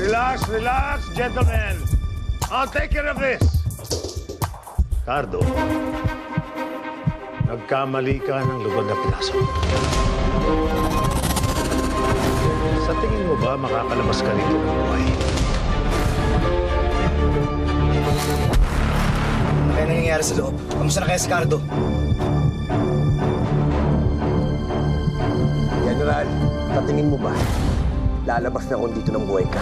Relax, relax, gentlemen. I'll take care of this. Cardo, nagkamali ka ng lugar na pinasok. Sa tingin mo ba makakalabas ka rito ng buhay? Ano kaya nangyayari sa loob? Kamusta na kaya si Cardo? General, sa tingin mo ba, lalabas na ako dito ng buhay ka?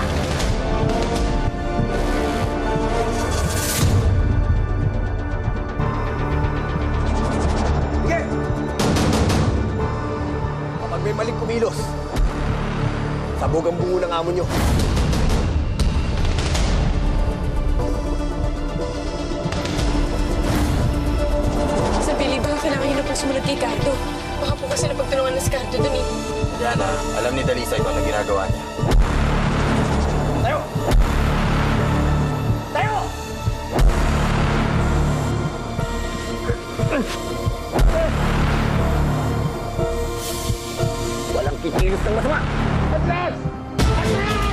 Sige! Kapag may maling kumilos, sabog ang bungo ng amo nyo. Sir Billy, baka kailangan niyo na po sumunod kay Cardo. Baka po kasi napagtulungan na si Cardo dun eh. Diana, alam ni Dalisa ito na ginagawa niya. Tayo! Tayo! Walang kikilos ng masama! Atlas! Atlas!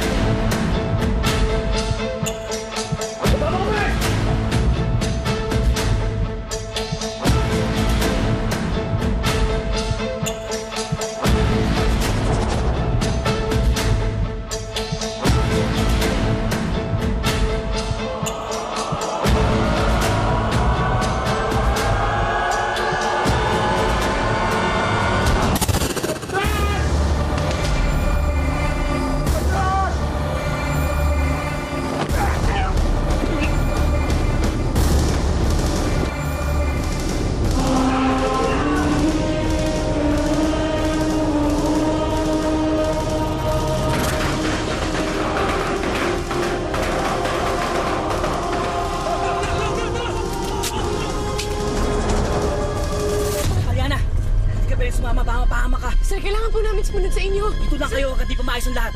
Sumama, pahama ka. Sir, kailangan po namin sumunod sa inyo. Dito lang kayo agad di pa maayos ang lahat.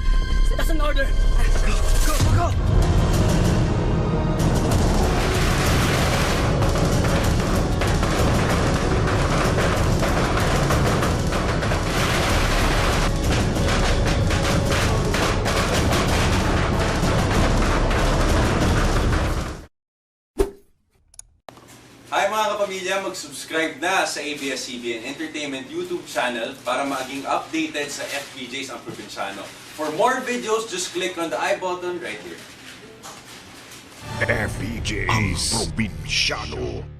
That's an order. Go, go, go, go! Hi mga kapamilya, mag-subscribe na sa ABS-CBN Entertainment YouTube channel para maging updated sa FPJs ang Probinsyano. For more videos, just click on the I button right here. FPJs ang Probinsyano.